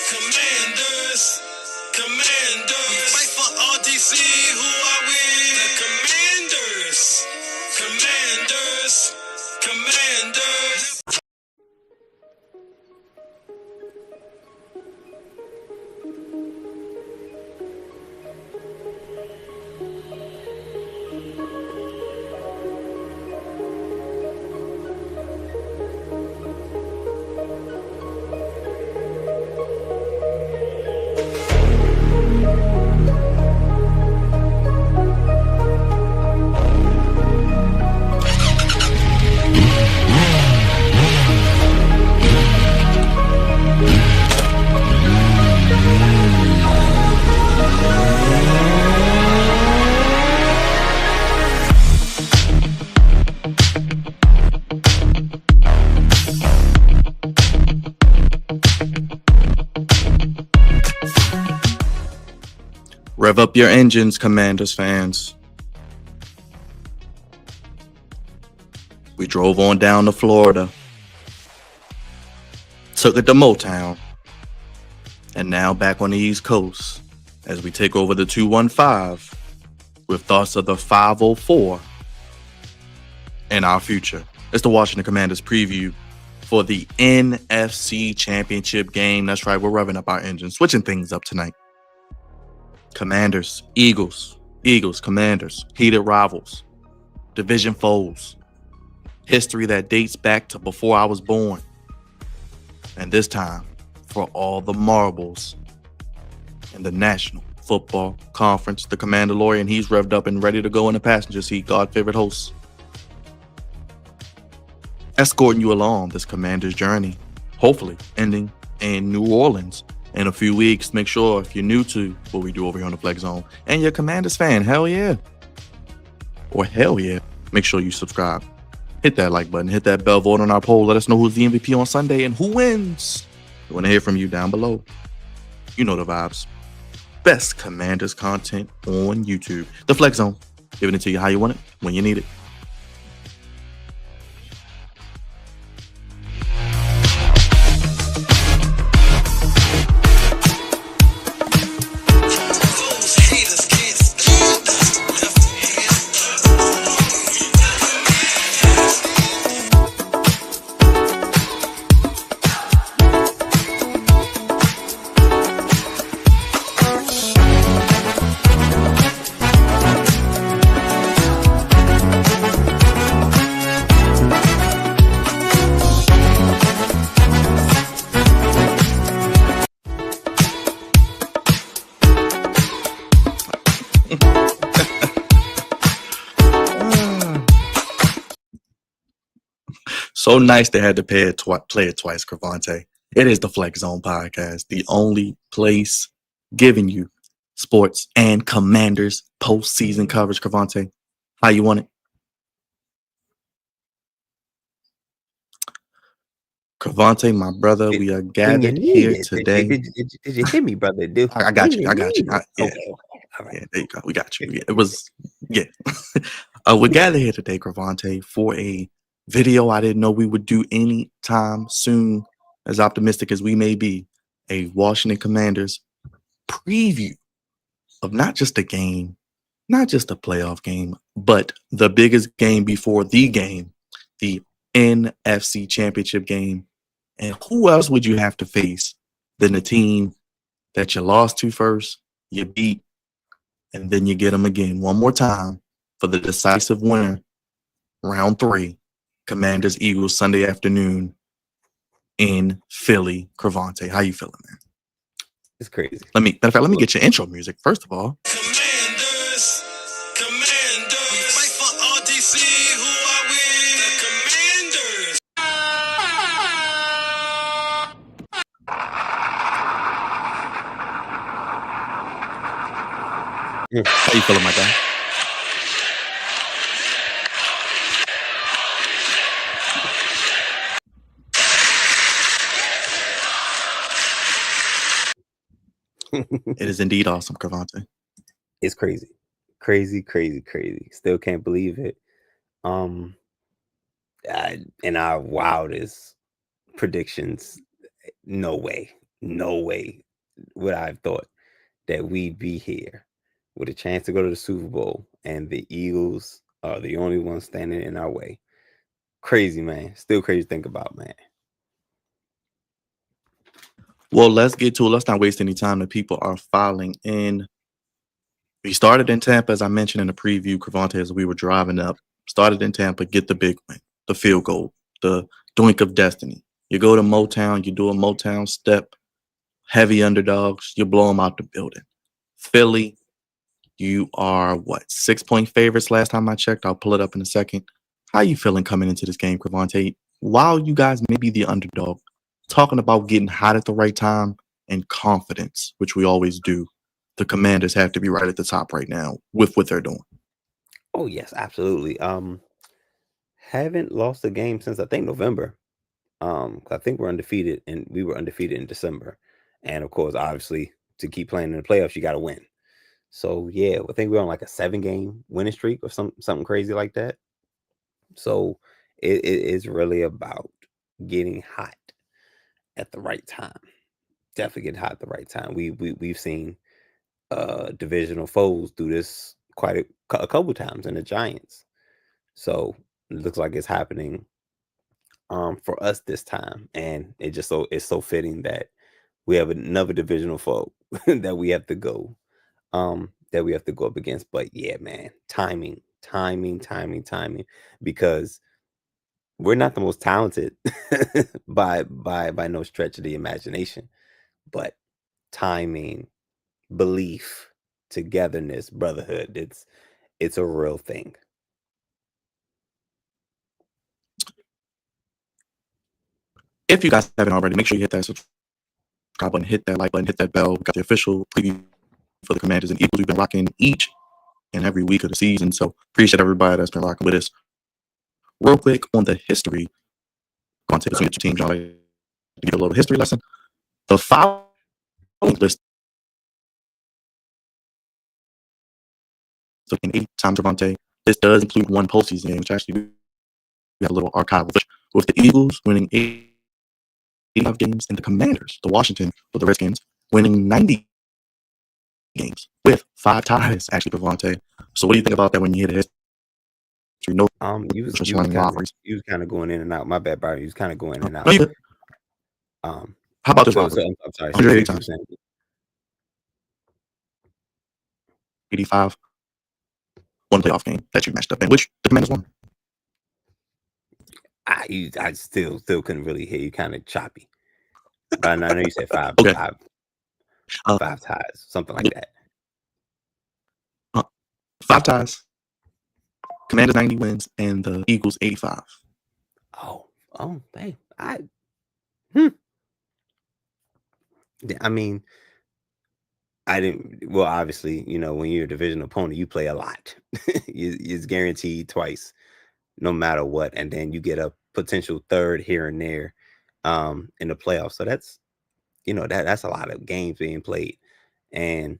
Commanders, Commanders. We fight for RDC. Who are we? The Commanders, Commanders, Commanders. Rev up your engines, Commanders fans. We drove on down to Florida, took it to Motown, and now back on the East Coast as we take over the 215 with thoughts of the 504 and our future. It's the Washington Commanders preview for the NFC Championship game. That's right, we're revving up our engines, switching things up tonight. Commanders, Eagles, Commanders, heated rivals, division foes, history that dates back to before I was born. And this time, for all the marbles in the National Football Conference, the Commanderlorain, he's revved up and ready to go in the passenger seat, God favorite host. Escorting you along this Commanders journey, hopefully ending in New Orleans in a few weeks. Make sure if you're new to what we do over here on the Flex Zone and you're a Commanders fan, hell yeah, make sure you subscribe. Hit that like button, hit that bell, vote on our poll. Let us know who's the MVP on Sunday and who wins. We want to hear from you down below. You know the vibes. Best Commanders content on YouTube. The Flex Zone, giving it to you how you want it, when you need it. So nice they had to play it twice, Crevonte. It is the Flex Zone podcast, the only place giving you sports and Commanders postseason coverage. Crevonte, how you want it? Crevonte, my brother, we are gathered here today. Did you hear me, brother? Dude, I got you. Yeah. Okay. Yeah, there you go. We got you. It was, yeah. We're gathered here today, Crevonte, for a video I didn't know we would do anytime soon, as optimistic as we may be, a Washington Commanders preview of not just a game, not just a playoff game, but the biggest game before the game, the NFC Championship game. And who else would you have to face than the team that you lost to first, you beat, and then you get them again one more time for the decisive winner, round 3. Commanders Eagles Sunday afternoon in Philly. Crevonte, how you feeling, man? It's crazy. Let me get your intro music first of all. Commanders, Commanders. We fight for RDC. Who are we? The Commanders. How you feeling, my guy? It is indeed awesome, Crevonte. It's crazy. Still can't believe it. In our wildest predictions, no way. no way would I have thought that we'd be here with a chance to go to the Super Bowl, and the Eagles are the only ones standing in our way. Crazy, man. Still crazy to think about, man. Well, let's get to it. Let's not waste any time. The people are filing in. We started in Tampa, as I mentioned in the preview, Crevonte, as we were driving up. Started in Tampa, get the big win, the field goal, the doink of destiny. You go to Motown, you do a Motown step, heavy underdogs, you blow them out the building. Philly, you are what, 6-point favorites last time I checked? I'll pull it up in a second. How you feeling coming into this game, Crevonte? While you guys may be the underdog, talking about getting hot at the right time and confidence, which we always do, the Commanders have to be right at the top right now with what they're doing. Oh yes, absolutely. Haven't lost a game since I think November. 'Cause I think we're undefeated, and we were undefeated in December. And of course, obviously, to keep playing in the playoffs, you got to win. So yeah, I think we're on like a 7-game winning streak or something crazy like that. So it is really about getting hot at the right time. Definitely getting hot at the right time. We've seen divisional foes do this quite a couple times in the Giants. So it looks like it's happening for us this time, and it's so fitting that we have another divisional foe that we have to go up against. But yeah, man, timing, because we're not the most talented by no stretch of the imagination, but timing, belief, togetherness, brotherhood, it's a real thing. If you guys haven't already, make sure you hit that subscribe button, hit that like button, hit that bell. We got the official preview for the Commanders and Eagles. We've been rocking each and every week of the season. So appreciate everybody that's been rocking with us. Real quick on the history, going to between the two teams, y'all, to give a little history lesson. The following list in 8 times Crevonte. This does include one postseason game, which actually we have a little archival with the Eagles winning 85 games and the Commanders, the Washington for the Redskins, winning 90 games with 5 ties, actually, Crevonte. So what do you think about that when you hear the history? No, You was just running rivalries. kind of going in and out. My bad, Byron. You was kind of going in and out. No, you- Um, How about this so rivalry? I'm sorry. 180 say what times. you were saying. 85, one playoff game that you matched up in, which the Commanders won. I still couldn't really hear you. Kind of choppy. But I know you said five, Okay. five ties, something like that. 5 ties, Commanders 90 wins, and the Eagles 85. Oh, dang. I mean, I didn't. Well, obviously, when you're a division opponent, you play a lot. It's guaranteed twice, no matter what, and then you get a potential third here and there, in the playoffs. So that's that's a lot of games being played, and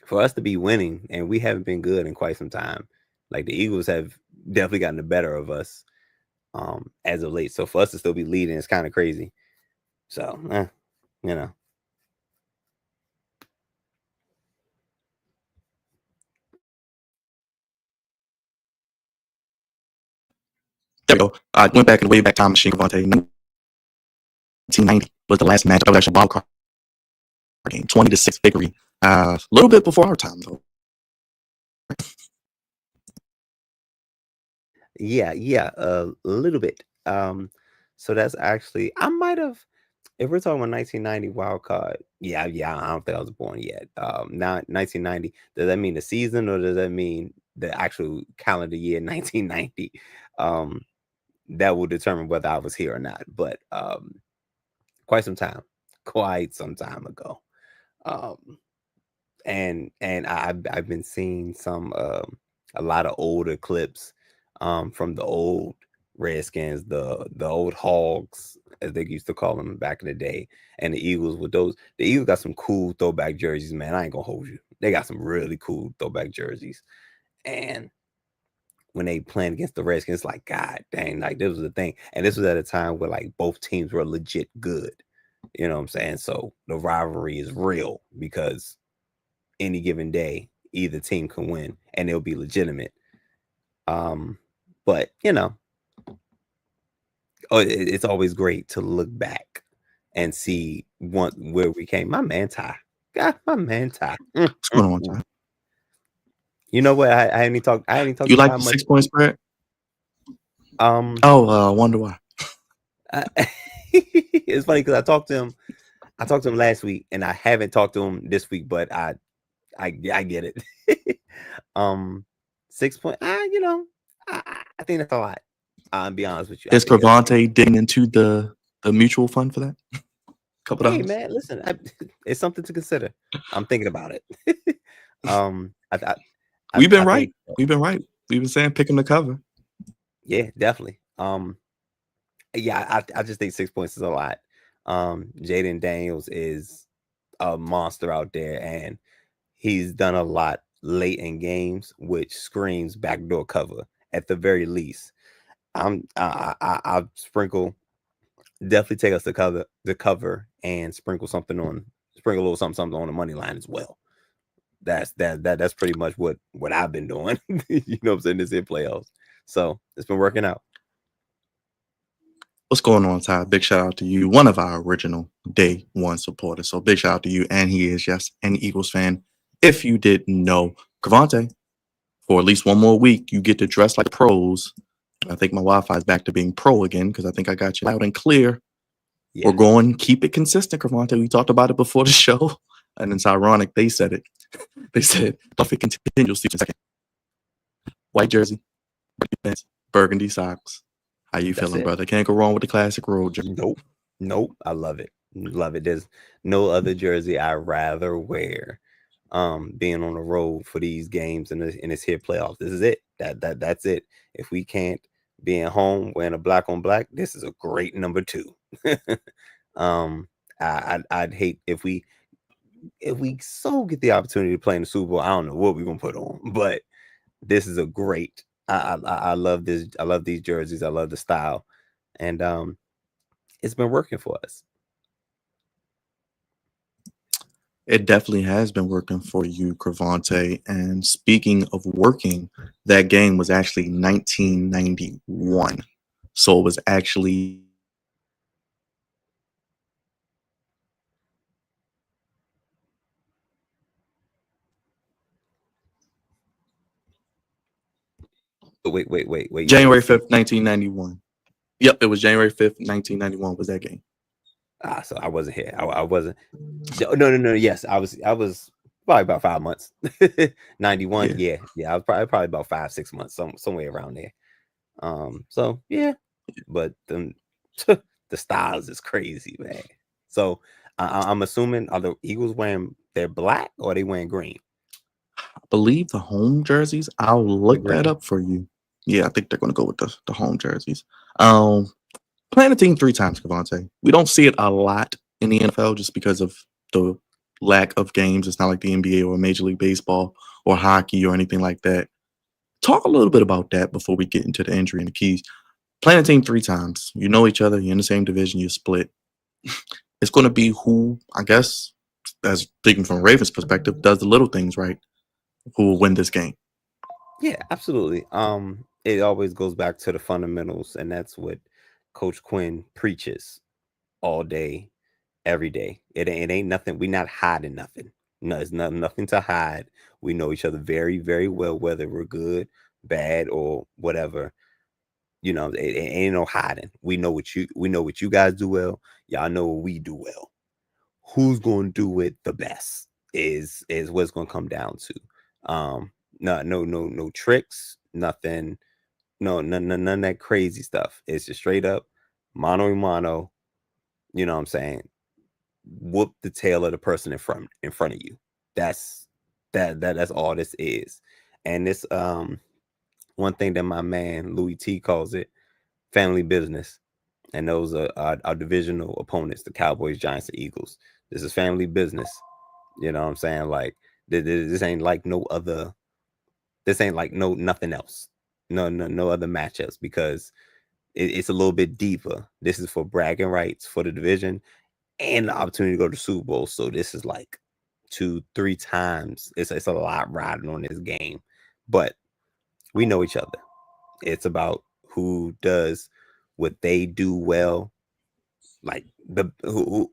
for us to be winning, and we haven't been good in quite some time. Like the Eagles have definitely gotten the better of us, as of late. So for us to still be leading is kind of crazy. So, you know. There we go. I went back in the way back time machine, Crevonte. 1990 was the last match. That was actually a wild card game, 20-6 victory. A little bit before our time, though. Yeah, a little bit. So that's actually I might have. If we're talking about 1990 wild card, yeah, I don't think I was born yet. Now 1990, does that mean the season or does that mean the actual calendar year 1990? That will determine whether I was here or not. But quite some time ago. And I've been seeing a lot of older clips from the old Redskins, the old Hogs, as they used to call them back in the day, and the Eagles with those. The Eagles got some cool throwback jerseys, man. I ain't gonna hold you. They got some really cool throwback jerseys, and when they playing against the Redskins, it's like, God dang, like this was the thing, and this was at a time where like both teams were legit good. You know what I'm saying? So the rivalry is real because any given day, either team can win and it'll be legitimate. But it's always great to look back and see where we came. My man Ty. God, my man Ty. What's going on, Ty? You know what? I ain't talked You like Ty the much. 6-point spread? I wonder why. It's funny because I talked to him last week, and I haven't talked to him this week, but I get it. 6 point. I think that's a lot. I'll be honest with you. Is Crevonte digging into the mutual fund for that? Couple Hey dollars. man, listen, it's something to consider. I'm thinking about it. We've been right. We've been saying pick him to cover. Yeah, definitely. I just think 6 points is a lot. Jaden Daniels is a monster out there, and he's done a lot late in games, which screams backdoor cover at the very least. I'll sprinkle, definitely take us to cover and sprinkle a little something on the money line as well. That's pretty much what I've been doing. You know what I'm saying? This is playoffs. So it's been working out. What's going on, Ty? Big shout out to you, one of our original day one supporters. So big shout out to you. And he is, yes, an Eagles fan. If you didn't know, Crevonte, for at least one more week, you get to dress like pros. I think my Wi-Fi is back to being pro again because I think I got you loud and clear. Yeah. We're going, keep it consistent, Crevonte. We talked about it before the show. And it's ironic, they said it. They said, if it continues, second. White jersey, burgundy socks. How you feeling, brother? Can't go wrong with the classic road jersey. Nope. I love it. There's no other jersey I'd rather wear. Being on the road for these games and this here playoffs. This is it. That's it. If we can't be at home wearing a black on black, this is a great number 2. I'd hate if we so get the opportunity to play in the Super Bowl. I don't know what we're gonna put on, but this is a great. I love this. I love these jerseys. I love the style, and it's been working for us. It definitely has been working for you, Crevonte. And speaking of working, that game was actually 1991, so it was actually. Wait. January 5th, 1991. Yep, it was January 5th, 1991 was that game. So I wasn't here. I wasn't. No. Yes, I was probably about 5 months. 91. Yeah. I was probably about 5-6 months, somewhere around there. So yeah, but the styles is crazy, man. So I'm assuming, are the Eagles wearing their black or are they wearing green? I believe the home jerseys. I'll look that up for you. Yeah, I think they're going to go with the home jerseys. Playing a team 3 times, Crevonte. We don't see it a lot in the NFL just because of the lack of games. It's not like the NBA or Major League Baseball or hockey or anything like that. Talk a little bit about that before we get into the injury and the keys. Playing a team 3 times. You know each other. You're in the same division. You're split. It's going to be who, I guess, as speaking from Ravens' perspective, does the little things right, who will win this game. Yeah, absolutely. It always goes back to the fundamentals, and that's what Coach Quinn preaches all day, every day. It ain't nothing. We're not hiding nothing. No, it's nothing to hide. We know each other very, very well, whether we're good, bad, or whatever. You know, it ain't no hiding. We know what you guys do well. Y'all know what we do well. Who's going to do it the best is what's going to come down to. No tricks, nothing. None of that crazy stuff. It's just straight up mano a mano. You know what I'm saying? Whoop the tail of the person in front of you. That's all this is. And this one thing that my man Louis T calls it, family business. And those are our divisional opponents, the Cowboys, Giants, and Eagles. This is family business. You know what I'm saying? Like this ain't like no other. This ain't like nothing else. No other matchups, because it's a little bit deeper. This is for bragging rights for the division, and the opportunity to go to Super Bowl. So this is like 2-3 times. It's a lot riding on this game, but we know each other. It's about who does what they do well, like who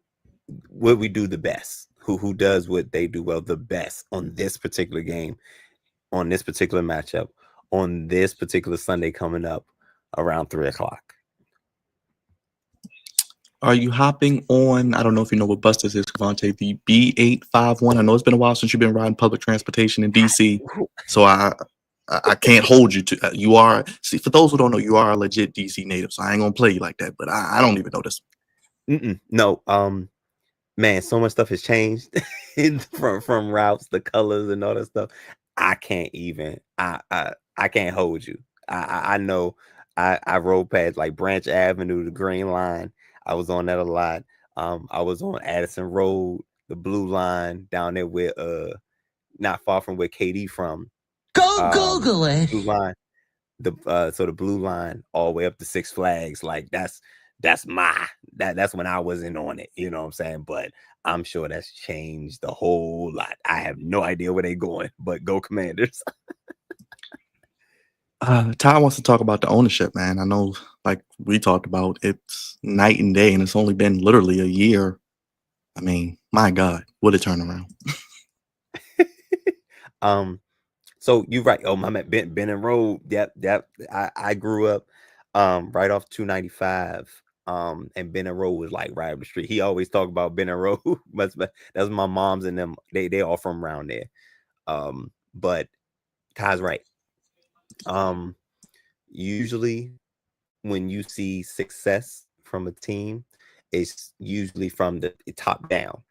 what we do the best, who does what they do well the best on this particular game, on this particular matchup, on this particular Sunday coming up around 3:00. Are you hopping on? I don't know if you know what bus this is, Crevonte, the B851. I know it's been a while since you've been riding public transportation in DC, so I can't hold you to. You are, see, for those who don't know, you are a legit DC native, so I ain't gonna play you like that. But I don't even know this. No, man, so much stuff has changed from routes, the colors, and all that stuff. I can't even. I can't hold you. I know. I rode past like Branch Avenue, the Green Line. I was on that a lot. I was on Addison Road, the Blue Line down there where not far from where KD from. Go Google it. Blue Line, so the Blue Line all the way up to Six Flags. Like that's when I wasn't on it. You know what I'm saying? But I'm sure that's changed a whole lot. I have no idea where they're going, but go Commanders. Ty wants to talk about the ownership, man. I know, like we talked about, it's night and day, and it's only been literally a year. I mean, my God, what a turnaround. So you're right. Oh, my man, Benning Road. Yep. I grew up right off 295. And Benning Road was like right up the street. He always talked about Benning Road. That's my mom's and them. They all from around there. But Ty's right. Usually when you see success from a team, it's usually from the top down.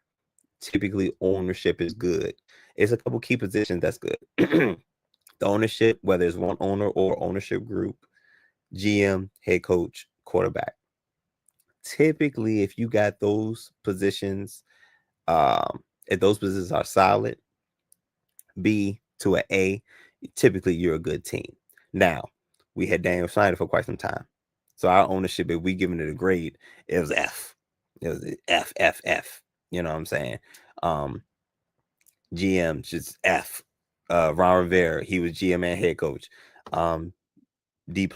Typically ownership is good. It's a couple key positions that's good. The ownership, whether it's one owner or ownership group, GM, head coach, quarterback. Typically, if you got those positions, if those positions are solid, B to an A, typically you're a good team. Now, we had Daniel Snyder for quite some time. So our ownership, if we giving it a grade, it was F. It was F. You know what I'm saying? GM, just F. Ron Rivera, he was GM and head coach. D+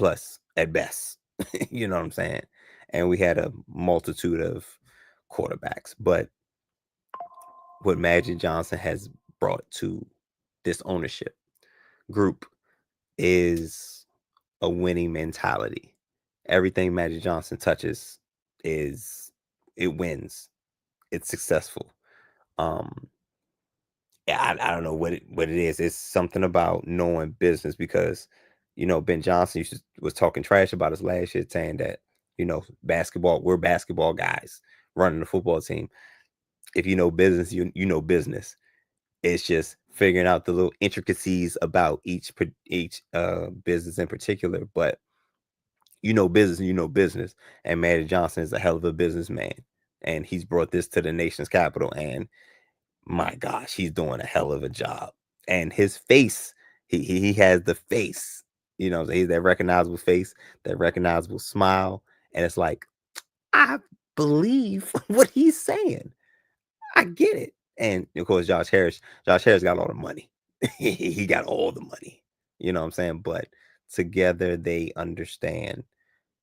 at best. You know what I'm saying? And we had a multitude of quarterbacks. But what Magic Johnson has brought to this ownership group is a winning mentality. Everything Magic Johnson touches it wins. It's successful. I don't know what it is. It's something about knowing business because, Ben Johnson was talking trash about us last year, saying that, basketball, we're basketball guys running the football team. If you know business, you know business. It's just figuring out the little intricacies about each business in particular. But business, and Magic Johnson is a hell of a businessman, and he's brought this to the nation's capital. And my gosh, he's doing a hell of a job. And his face, he has the face, he's that recognizable face, that recognizable smile, and it's like, I believe what he's saying. I get it. And of course, Josh Harris got all the money. He got all the money. You know what I'm saying? But together they understand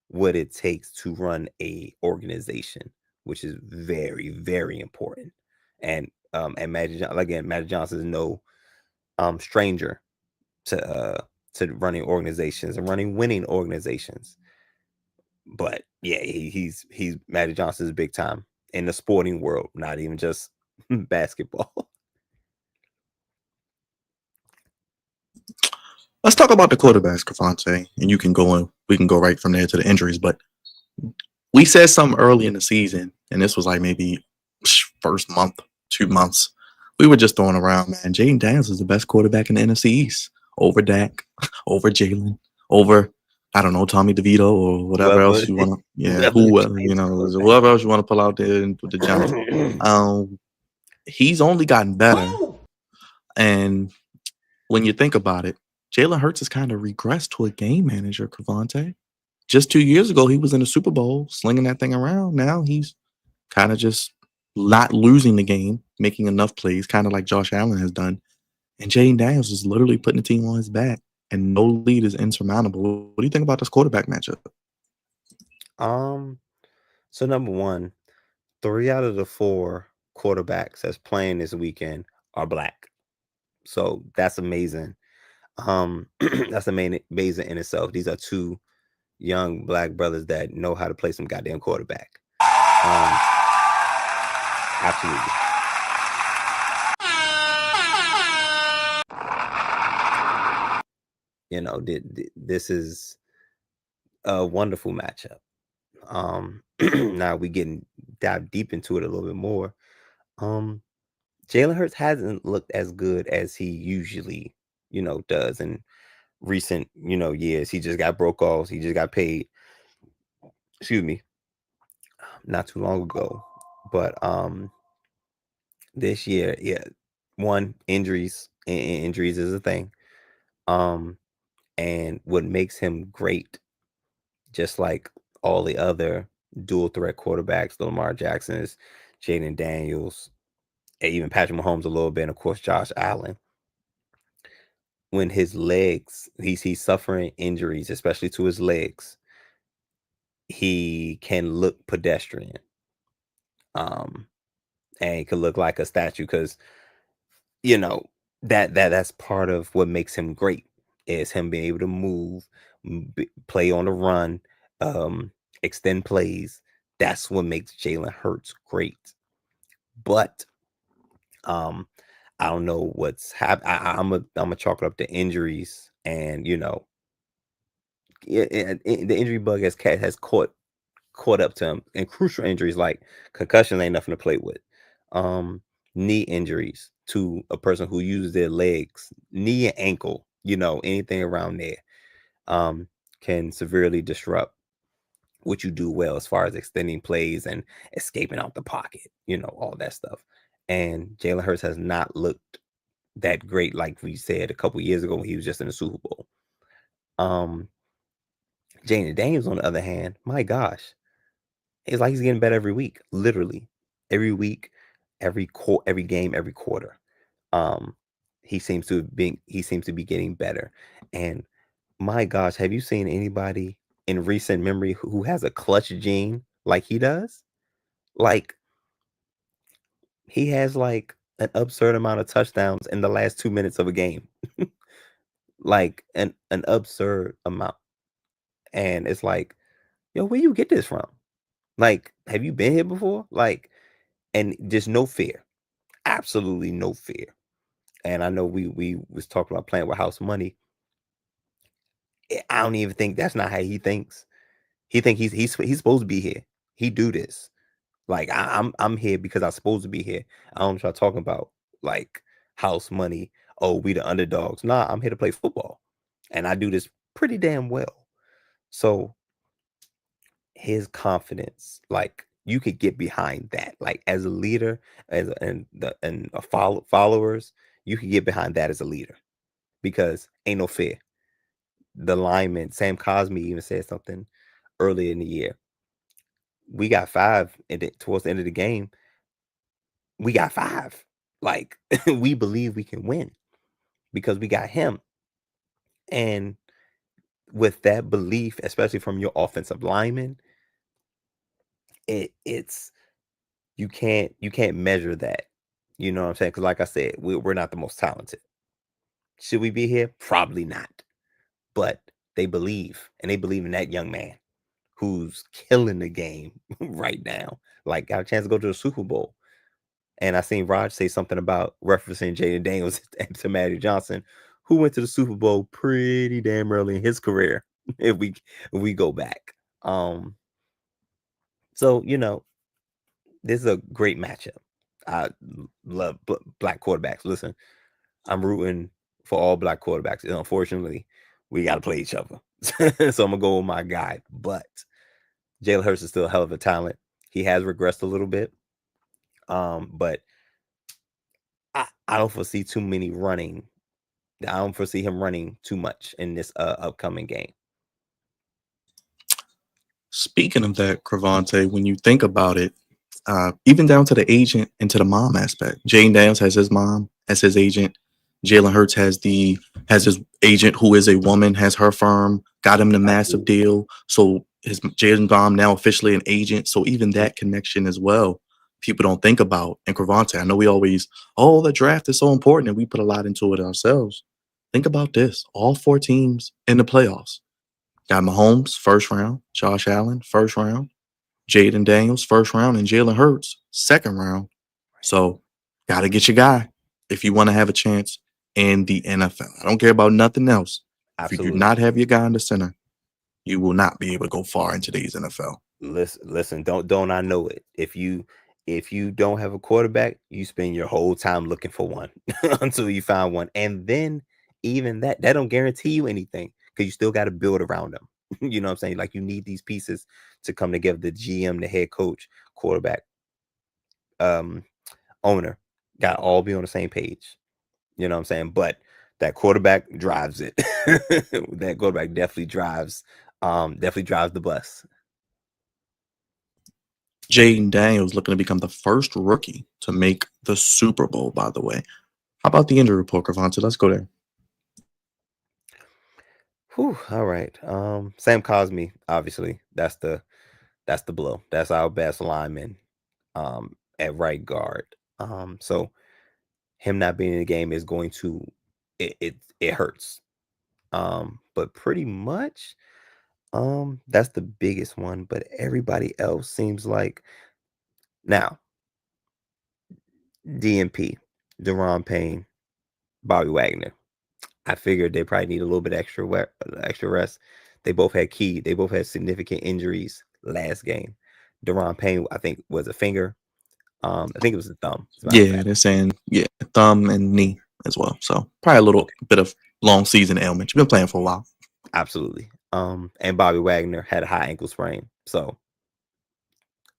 what it takes to run a organization, which is very, very important. And Magic Johnson is no stranger to running organizations and running winning organizations. But yeah, he's Magic Johnson is big time in the sporting world, not even just basketball. Let's talk about the quarterbacks, Crevonte, and we can go right from there to the injuries. But we said something early in the season, and this was like maybe first month, 2 months. We were just throwing around, man. Jaden Daniels is the best quarterback in the NFC East, over Dak, over Jalen, over, I don't know, Tommy DeVito or whatever else you want to, whoever else you want to pull out there and put the Giants. He's only gotten better. And when you think about it, Jalen Hurts has kind of regressed to a game manager, Crevonte. Just 2 years ago, he was in the Super Bowl slinging that thing around. Now he's kind of just not losing the game, making enough plays, kind of like Josh Allen has done. And Jaden Daniels is literally putting the team on his back, and no lead is insurmountable. What do you think about this quarterback matchup? So number one, 3 out of the 4 quarterbacks that's playing this weekend are black. So that's amazing. That's amazing in itself. These are 2 young black brothers that know how to play some goddamn quarterback. Absolutely. You know, this is a wonderful matchup. Now we dive deep into it a little bit more. Jalen Hurts hasn't looked as good as he usually, does in recent, years. He just got broke off. He just got paid. Excuse me. Not too long ago, but this year, yeah, one, injuries. Injuries is a thing. And what makes him great, just like all the other dual threat quarterbacks, the Lamar Jacksons, Jaden Daniels, and even Patrick Mahomes a little bit, and of course Josh Allen. When his legs, he's suffering injuries, especially to his legs, he can look pedestrian. And he can look like a statue because that's part of what makes him great, is him being able to move, play on the run, extend plays. That's what makes Jalen Hurts great. But I don't know what's happened. I'm gonna chalk it up to injuries, and the injury bug has caught up to him, and crucial injuries like concussion ain't nothing to play with. Knee injuries to a person who uses their legs, knee and ankle, anything around there, can severely disrupt what you do well as far as extending plays and escaping out the pocket, all that stuff. And Jalen Hurts has not looked that great, like we said a couple years ago when he was just in the Super Bowl. Jaden Daniels, on the other hand, my gosh, it's like he's getting better every week, literally every week, every game, every quarter. He seems to be getting better. And my gosh, have you seen anybody in recent memory who has a clutch gene like he does? Like, he has like an absurd amount of touchdowns in the last 2 minutes of a game. Like an absurd amount. And it's like, yo, where you get this from? Like, have you been here before? Like, and just no fear. Absolutely no fear. And I know we was talking about playing with house money. I don't even think that's not how he thinks. He think he's supposed to be here. He do this. Like, I'm here because I'm supposed to be here. I don't try talking about like house money. Oh, we the underdogs. Nah, I'm here to play football, and I do this pretty damn well. So his confidence, like, you could get behind that. Like, as a leader, followers, you could get behind that as a leader, because ain't no fear. The lineman Sam Cosmi even said something earlier in the year. We got 5, and towards the end of the game, we got 5. Like, we believe we can win because we got him. And with that belief, especially from your offensive lineman, it's you can't measure that. You know what I'm saying? Because like I said, we're not the most talented. Should we be here? Probably not. But they believe, and they believe in that young man who's killing the game right now. Like, got a chance to go to the Super Bowl. And I seen Raj say something about referencing Jaden Daniels to Magic Johnson, who went to the Super Bowl pretty damn early in his career. If we go back, so this is a great matchup. I love black quarterbacks. Listen, I'm rooting for all black quarterbacks. And unfortunately, we got to play each other. So I'm gonna go with my guy. But Jalen Hurts is still a hell of a talent. He has regressed a little bit, but I don't foresee too many running. I don't foresee him running too much in this upcoming game. Speaking of that, Crevonte, when you think about it, even down to the agent and to the mom aspect. Jaden Daniels has his mom as his agent. Jalen Hurts has his agent, who is a woman, has her firm, got him the massive deal. So his Jaden's mom now officially an agent. So even that connection as well, people don't think about. And Crevonte, I know we always, the draft is so important, and we put a lot into it ourselves. Think about this: all 4 teams in the playoffs got Mahomes first round, Josh Allen first round, Jaden Daniels first round, and Jalen Hurts second round. So gotta get your guy if you want to have a chance in the NFL. I don't care about nothing else. Absolutely. If you do not have your guy in the center, you will not be able to go far in today's NFL. Listen, don't I know it? If you don't have a quarterback, you spend your whole time looking for one until you find one. And then even that don't guarantee you anything, because you still got to build around them. You know what I'm saying? Like, you need these pieces to come together. The GM, the head coach, quarterback, owner, got to all be on the same page. You know what I'm saying? But that quarterback drives it. That quarterback definitely drives the bus. Jaden Daniels looking to become the first rookie to make the Super Bowl, by the way. How about the injury report, Crevonte? Let's go there. Whew, all right. Sam Cosmi, obviously, that's the blow. That's our best lineman at right guard. So him not being in the game is going to it hurts. But pretty much that's the biggest one. But everybody else seems like, now DMP, Deron Payne, Bobby Wagner. I figured they probably need a little bit extra rest. They both had significant injuries last game. Deron Payne, I think, was a finger. I think it was a thumb. Yeah, they're saying thumb and knee as well. So probably a little bit of long season ailment. You've been playing for a while. Absolutely. And Bobby Wagner had a high ankle sprain. So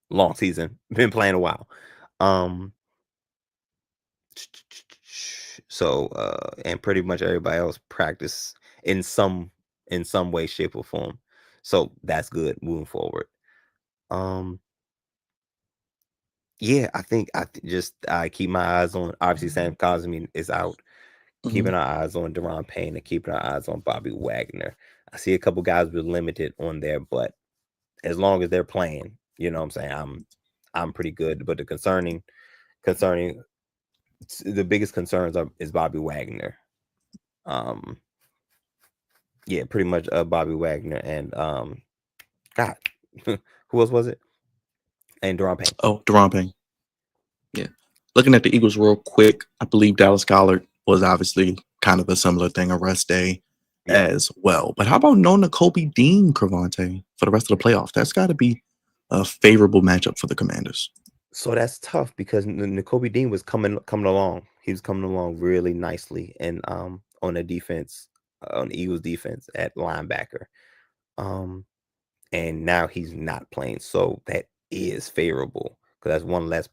long season, been playing a while. So and pretty much everybody else practice in some way, shape, or form. So that's good moving forward. Yeah, I think I keep my eyes on, obviously Sam Cosmi is out. Keeping our eyes on Deron Payne and keeping our eyes on Bobby Wagner. I see a couple guys with limited on there, but as long as they're playing, you know what I'm saying, I'm pretty good. But the concerning the biggest concerns is Bobby Wagner. Yeah, pretty much Bobby Wagner and God, who else was it? And Deron Payne. Oh, Deron Payne. Yeah. Looking at the Eagles real quick, I believe Dallas Goedert was obviously kind of a similar thing, a rest day as well. But how about no Nakobe Dean, Crevonte, for the rest of the playoffs? That's got to be a favorable matchup for the Commanders. So that's tough because Nakobe Dean was coming along. He was coming along really nicely, and on the defense, on the Eagles defense at linebacker. And now he's not playing, so that is favorable because that's one less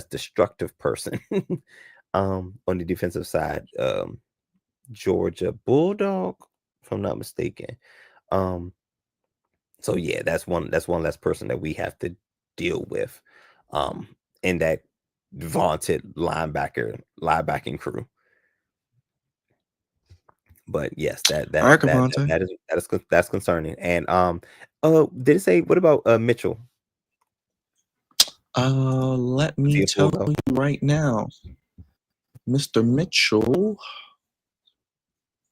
destructive person on the defensive side. Georgia Bulldog, if I'm not mistaken. So yeah, that's one less person that we have to deal with in that vaunted linebacking crew. But yes, that's concerning. And did it say, what about Mitchell? Let me tell you right now. Mr. Mitchell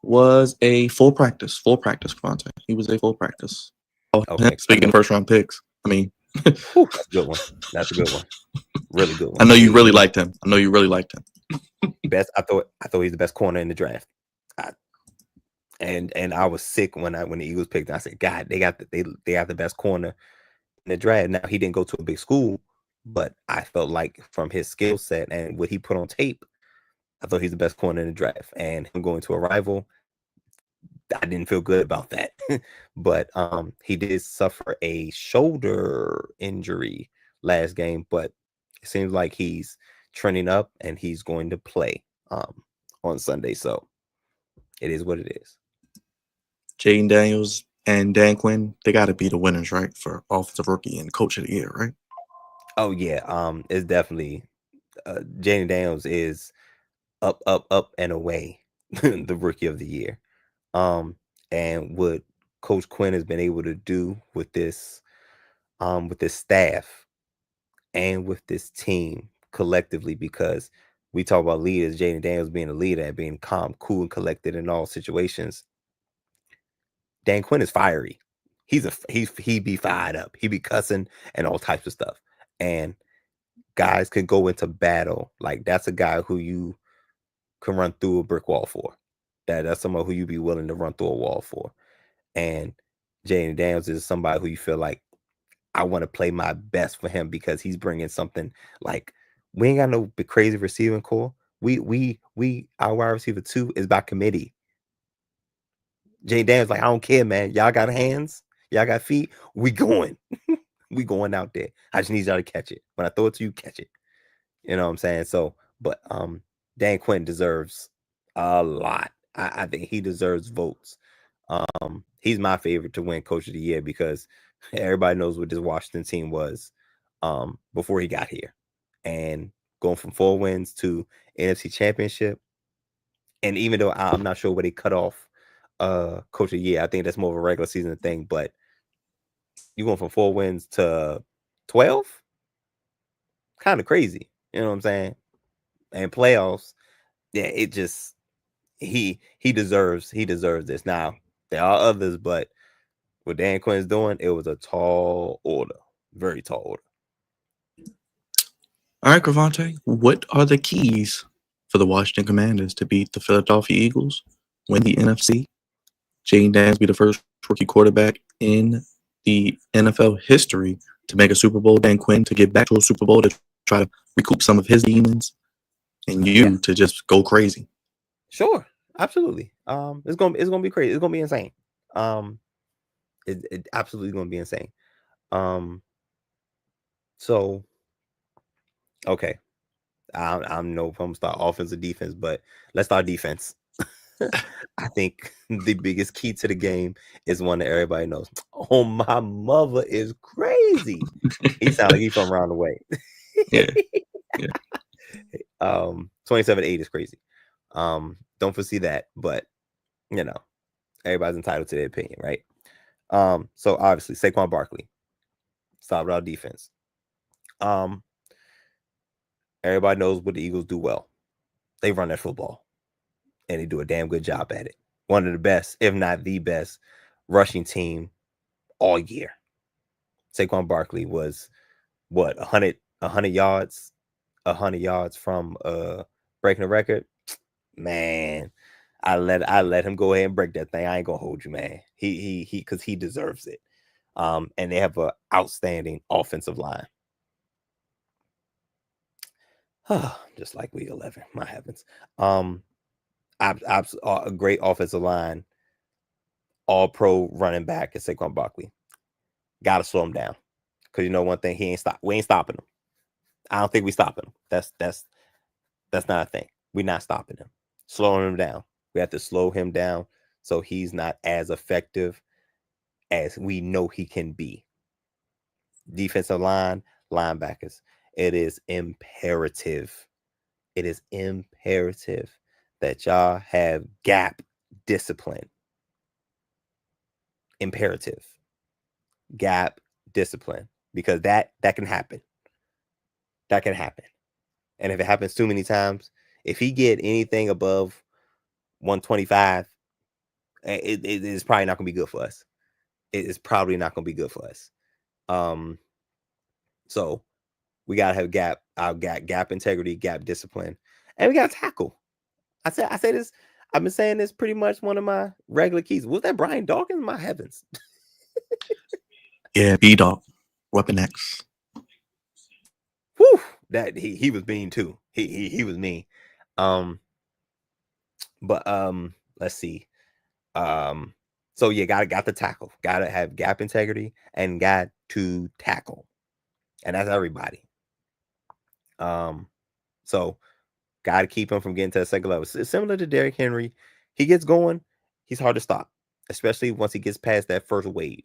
was a full practice, Crevonte. He was a full practice. Okay. Speaking of first round picks, I mean, that's a good one. That's a good one. Really good one. I know you really liked him. Best. I thought he's the best corner in the draft. And I was sick when the Eagles picked him. I said, God, they got the best corner in the draft. Now, he didn't go to a big school, but I felt like from his skill set and what he put on tape, I thought he's the best corner in the draft. And him going to a rival, I didn't feel good about that. But he did suffer a shoulder injury last game, but it seems like he's trending up and he's going to play on Sunday. So it is what it is. Jaden Daniels and Dan Quinn, they got to be the winners, right, for Offensive Rookie and Coach of the Year, right? Oh yeah, it's definitely Jaden Daniels is up and away the rookie of the year. And what Coach Quinn has been able to do with this staff and with this team collectively, because we talk about leaders, Jaden Daniels being a leader and being calm, cool, and collected in all situations. Dan Quinn is fiery. He be fired up. He be cussing and all types of stuff. And guys can go into battle. Like, that's a guy who you can run through a brick wall for. That's someone who you be willing to run through a wall for. And Jaden Daniels is somebody who you feel like, I want to play my best for him, because he's bringing something. Like, we ain't got no crazy receiving core. We our wide receiver 2 is by committee. Jaden Daniels like, I don't care, man. Y'all got hands, y'all got feet. We going. We going out there. I just need y'all to catch it. When I throw it to you, catch it. You know what I'm saying? So, but Dan Quinn deserves a lot. I think he deserves votes. He's my favorite to win Coach of the Year, because everybody knows what this Washington team was before he got here. And going from 4 wins to NFC Championship. And even though I'm not sure where they cut off Coach of the Year, I think that's more of a regular season thing. But you going from 4 wins to 12? Kind of crazy. You know what I'm saying? And playoffs, yeah, it just he deserves this. Now, there are others, but what Dan Quinn's doing, it was a tall order. Very tall order. All right, Crevonte, what are the keys for the Washington Commanders to beat the Philadelphia Eagles, win the NFC, Jaden Daniels be the first rookie quarterback in the NFL history to make a Super Bowl, Dan Quinn to get back to a Super Bowl to try to recoup some of his demons, and you to just go crazy? Sure, absolutely. It's gonna be crazy. It's gonna be insane. It absolutely gonna be insane. So okay, I'm no from start offense or defense, but let's start defense. I think the biggest key to the game is one that everybody knows. Oh, my mother is crazy. He sounds like he's from around the way. Yeah. 27-8 is crazy. Don't foresee that, but everybody's entitled to their opinion, right? So obviously Saquon Barkley started our defense. Everybody knows what the Eagles do well. They run that football, and they do a damn good job at it. One of the best, if not the best, rushing team all year. Saquon Barkley was 100 yards, 100 yards from breaking the record. Man, I let him go ahead and break that thing. I ain't gonna hold you, man. He because he deserves it. And they have an outstanding offensive line. Just like week 11, my heavens. A great offensive line, all pro running back is Saquon Barkley. Gotta slow him down, because you know one thing, we ain't stopping him. I don't think we stopping him. That's not a thing. We're not stopping him. Slowing him down. We have to slow him down so he's not as effective as we know he can be. Defensive line, linebackers. It is imperative. It is imperative that y'all have gap discipline. Imperative. Gap discipline. Because that can happen. That can happen. And if it happens too many times, if he get anything above 125, it is probably not going to be good for us. It is probably not going to be good for us. So we got to have gap integrity, gap discipline, and we got to tackle. I say this. I've been saying this pretty much one of my regular keys. Was that Brian Dawkins? My heavens. Yeah, B-Dog, Weapon X. Whew, that he was mean too. He was mean. But let's see. So you got to tackle. Got to have gap integrity and got to tackle. And that's everybody. So got to keep him from getting to the second level. It's similar to Derrick Henry. He gets going, he's hard to stop, especially once he gets past that first wave.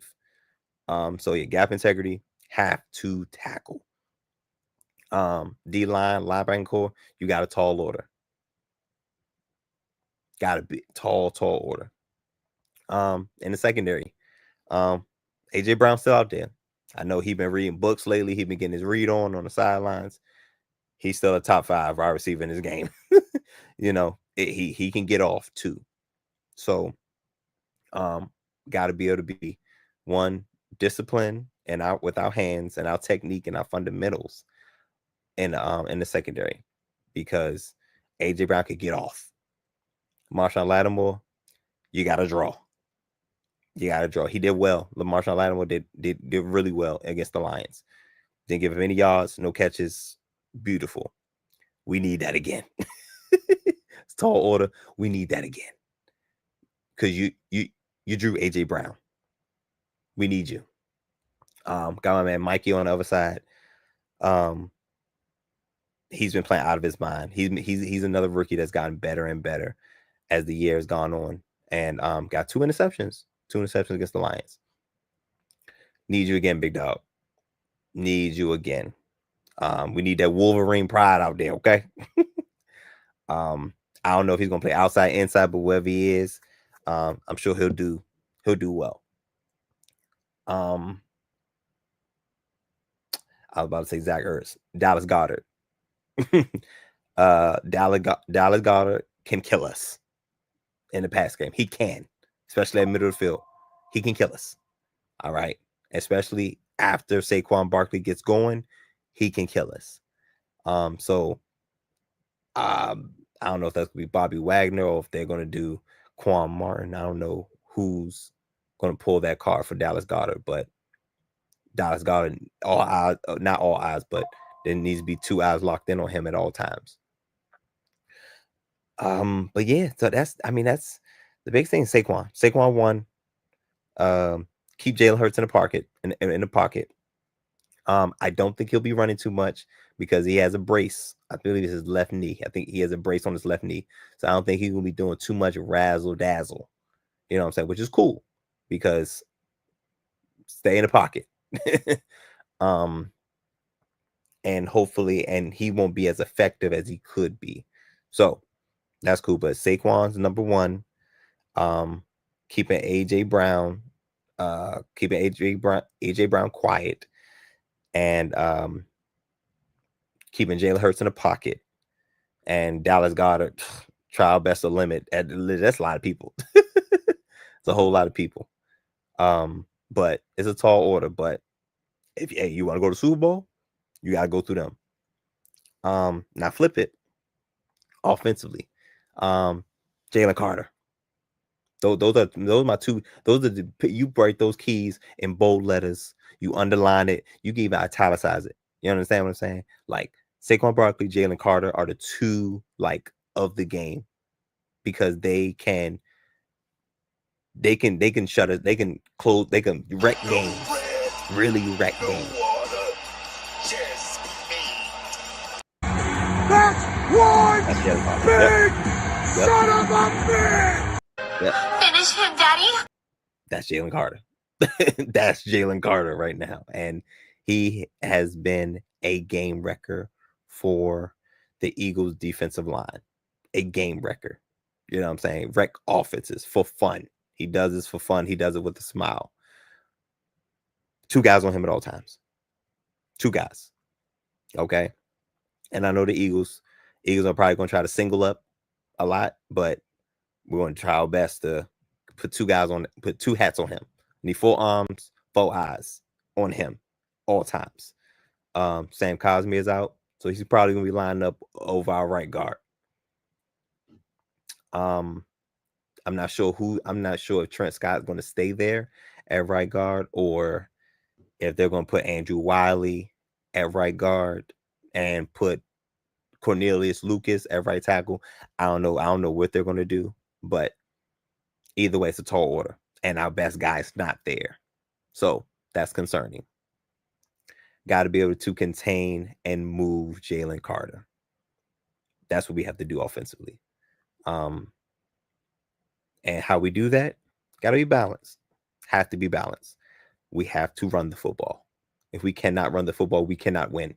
So yeah, gap integrity, have to tackle. D-line, linebacking core, you got a tall order. Got to be tall order. In the secondary, AJ Brown's still out there. I know he's been reading books lately. He's been getting his read on the sidelines. He's still a top 5 wide receiver in this game. He can get off too. So, got to be able to be one discipline and out with our hands and our technique and our fundamentals in the secondary, because AJ Brown could get off. Marshawn Lattimore, you got to draw. You got to draw. He did well. Marshawn Lattimore did really well against the Lions. Didn't give him any yards, no catches. Beautiful. We need that again. It's tall order. We need that again. Because you drew AJ Brown. We need you. Got my man Mikey on the other side. He's been playing out of his mind. He's another rookie that's gotten better and better as the year has gone on, and got 2 interceptions against the Lions. Need you again, big dog. Need you again. We need that Wolverine pride out there, okay? I don't know if he's gonna play outside, inside, but wherever he is, I'm sure he'll do well. I was about to say Zach Ertz, Dallas Goedert. Dallas Goedert can kill us in the pass game. He can, especially at middle of the field. He can kill us. All right. Especially after Saquon Barkley gets going, he can kill us. So I don't know if that's gonna be Bobby Wagner or if they're gonna do Quan Martin. I don't know who's gonna pull that card for Dallas Goedert, but Dallas Goedert, all eyes, not all eyes, but there needs to be 2 eyes locked in on him at all times. But yeah, so that's the big thing. Saquon 1. Keep Jalen Hurts in the pocket. I don't think he'll be running too much because he has a brace. I believe it's his left knee. I think he has a brace on his left knee. So I don't think he's gonna be doing too much razzle dazzle. You know what I'm saying? Which is cool because stay in the pocket. And hopefully, and he won't be as effective as he could be. So that's cool. But Saquon's number 1. Keeping AJ Brown quiet, and keeping Jalen Hurts in the pocket, and Dallas Goedert trial best of limit. That's a lot of people. It's a whole lot of people. But it's a tall order. But if you want to go to Super Bowl, you got to go through them. Now flip it offensively. Jalen Carter. Those are my 2. Those are you write those keys in bold letters. You underline it. You can even italicize it. You understand what I'm saying? Like Saquon Barkley, Jalen Carter are the 2 like of the game, because they can shut it. They can close. They can wreck games. Really wreck games. That's one big son of a bitch! Yep. Finish him, Daddy. That's Jalen Carter. That's Jalen Carter right now. And he has been a game wrecker for the Eagles defensive line. A game wrecker. You know what I'm saying? Wreck offenses for fun. He does this for fun. He does it with a smile. 2 guys on him at all times. 2 guys. Okay. And I know the Eagles are probably going to try to single up a lot, but we're going to try our best to put 2 hats on him. Need 4 arms, 4 eyes on him all times. Sam Cosmi is out, so he's probably going to be lining up over our right guard. I'm not sure if Trent Scott is going to stay there at right guard, or if they're going to put Andrew Wiley at right guard and put Cornelius Lucas at right tackle. I don't know what they're going to do, but either way, it's a tall order, and our best guy's not there. So that's concerning. Got to be able to contain and move Jalen Carter. That's what we have to do offensively. And how we do that, got to be balanced. Have to be balanced. We have to run the football. If we cannot run the football, we cannot win.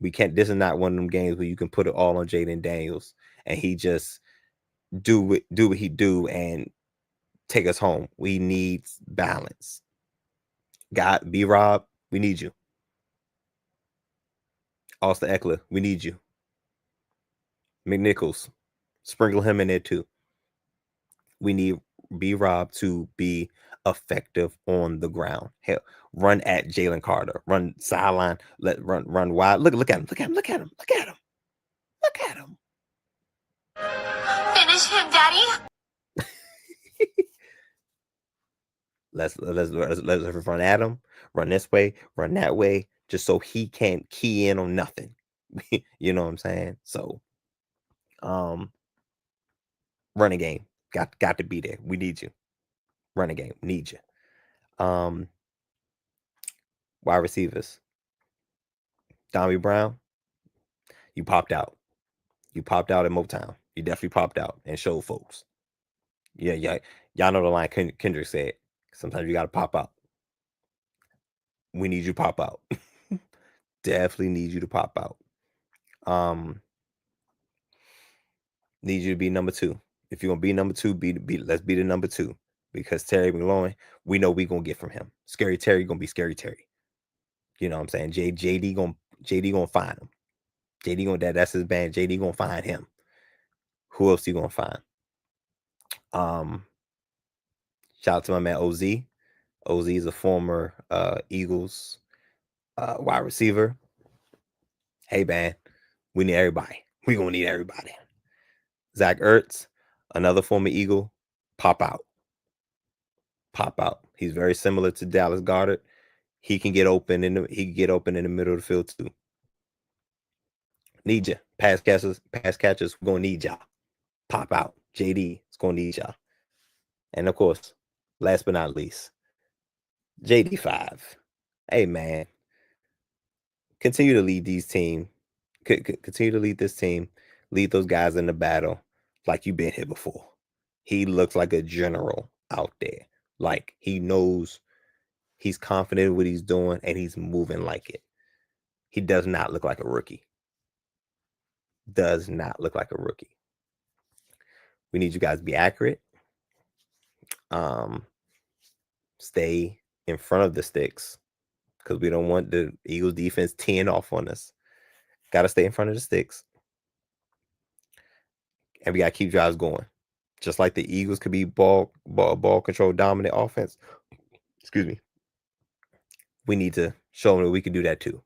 We can't. This is not one of them games where you can put it all on Jaden Daniels and he just do what he do and take us home. We need balance. B-Rob, we need you. Austin Eckler, we need you. McNichols, sprinkle him in there too. We need B-Rob to be effective on the ground. Hell, run at Jalen Carter. Run sideline. Run wide. Look at him. Look at him. Look at him. Look at him. Look at him. Finish him, Daddy. Let's run at him. Run this way. Run that way. Just so he can't key in on nothing. You know what I'm saying? So, running game. Got to be there. We need you. Running game. Need you. Wide receivers. Dommy Brown, you popped out. You popped out in Motown. You definitely popped out and showed folks. Yeah. Y'all know the line Kendrick said. Sometimes you got to pop out. We need you to pop out. Definitely need you to pop out. Need you to be number 2. If you're going to be number 2, let's be the number 2. Because Terry McLaurin, we know we going to get from him. Scary Terry going to be Scary Terry. You know what I'm saying? JD going to find him. That's his band. JD going to find him. Who else he going to find? Shout out to my man OZ. OZ is a former Eagles wide receiver. Hey, man, we need everybody. We going to need everybody. Zach Ertz, another former Eagle, pop out. He's very similar to Dallas Goedert. He can get open in the middle of the field too. Need you. Pass catchers, we're gonna need y'all. Pop out. JD is gonna need y'all. And of course, last but not least, JD5. Hey man, continue to lead these team. Continue to lead this team. Lead those guys in the battle like you've been here before. He looks like a general out there. Like he knows, he's confident in what he's doing, and he's moving like it. He does not look like a rookie. Does not look like a rookie. We need you guys to be accurate. Stay in front of the sticks because we don't want the Eagles defense teeing off on us. Got to stay in front of the sticks. And we got to keep drives going. Just like the Eagles could be ball control dominant offense. Excuse me. We need to show them that we can do that too.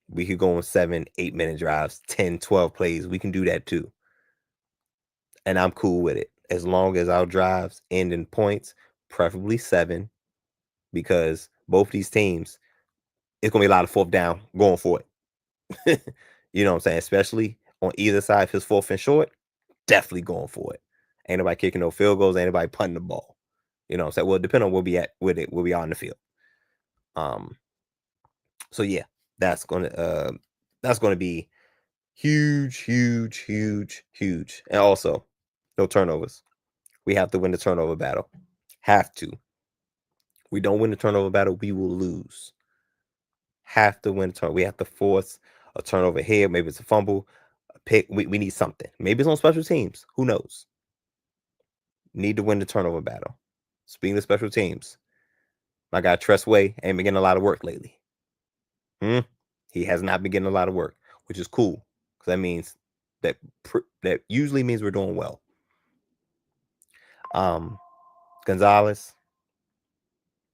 We could go on 7-8 minute drives, 10, 12 plays. We can do that too. And I'm cool with it. As long as our drives end in points, preferably 7, because both these teams, it's going to be a lot of fourth down going for it. You know what I'm saying? Especially on either side, if it's 4th and short, definitely going for it. Ain't nobody kicking no field goals, ain't nobody punting the ball. You know what I'm saying? Well, depending on where we at with it, where we are in the field. So yeah, that's gonna be huge. And also, no turnovers. We have to win the turnover battle. Have to. We don't win the turnover battle, we will lose. Have to win the turnover. We have to force a turnover here. Maybe it's a fumble, a pick. We need something. Maybe it's on special teams. Who knows? Need to win the turnover battle. Speaking of special teams, my guy Tressway ain't been getting a lot of work lately. He has not been getting a lot of work, which is cool because that means that usually means we're doing well. Gonzalez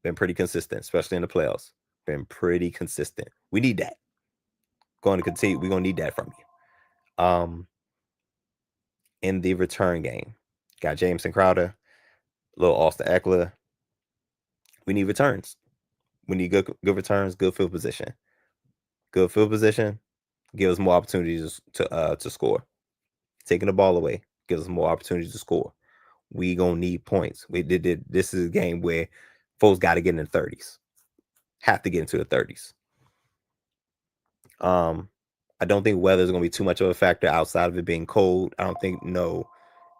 been pretty consistent, especially in the playoffs. Been pretty consistent. We need that. Going to continue. We're gonna need that from you. In the return game, got Jameson Crowder, little Austin Eckler. We need returns. We need good returns, good field position. Good field position gives us more opportunities to score. Taking the ball away gives us more opportunities to score. We gonna need points. This is a game where folks got to get in the 30s. Have to get into the 30s. I don't think weather is gonna be too much of a factor outside of it being cold. I don't think no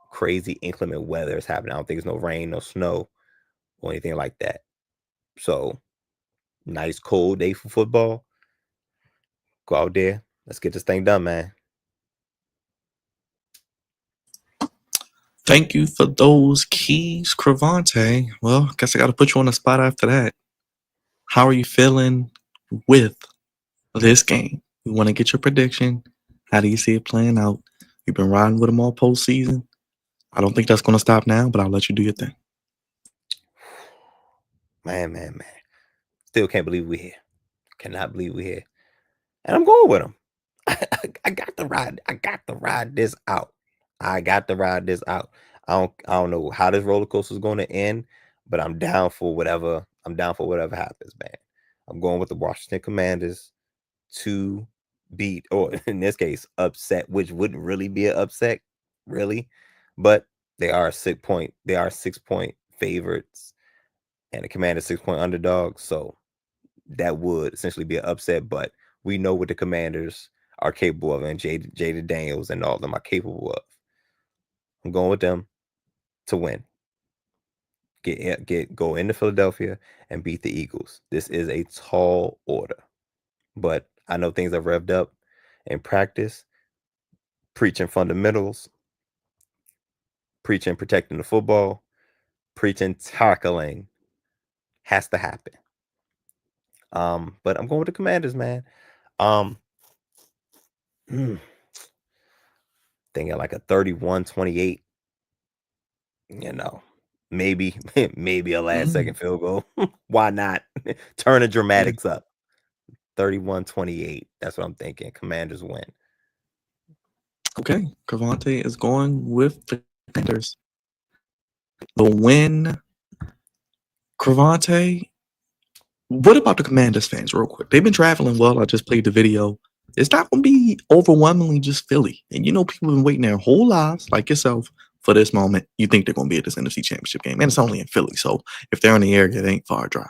crazy inclement weather is happening. I don't think there's no rain, no snow, or anything like that. So nice cold day for football. Go out there. Let's get this thing done, man. Thank you for those keys, Crevonte. Well, I guess I got to put you on the spot after that. How are you feeling with this game? We want to get your prediction. How do you see it playing out? You've been riding with them all postseason. I don't think that's going to stop now, but I'll let you do your thing. Man. Still can't believe we're here. Cannot believe we're here. And I'm going with them. I got to ride. I got to ride this out. I don't know how this roller coaster is going to end, but I'm down for whatever. I'm down for whatever happens, man. I'm going with the Washington Commanders to beat, or in this case, upset, which wouldn't really be an upset, really, but they are a 6 point. They are 6 point favorites, and the Commanders 6 point underdogs. So that would essentially be an upset, but we know what the Commanders are capable of, and Jaden Daniels and all of them are capable of. I'm going with them to win. Go into Philadelphia and beat the Eagles. This is a tall order, but I know things are revved up in practice, preaching fundamentals, preaching protecting the football, preaching tackling has to happen. But I'm going with the Commanders, man. Thinking like a 31-28, maybe a last second field goal. Why not? Turn the dramatics up. 31-28. That's what I'm thinking. Commanders win. Okay. Crevonte is going with the Commanders. The win. Crevonte, what about the Commanders fans, real quick? They've been traveling well. I just played the video. It's not going to be overwhelmingly just Philly. And people have been waiting their whole lives, like yourself, for this moment. You think they're going to be at this NFC Championship game. And it's only in Philly. So if they're in the area, it ain't far a drive.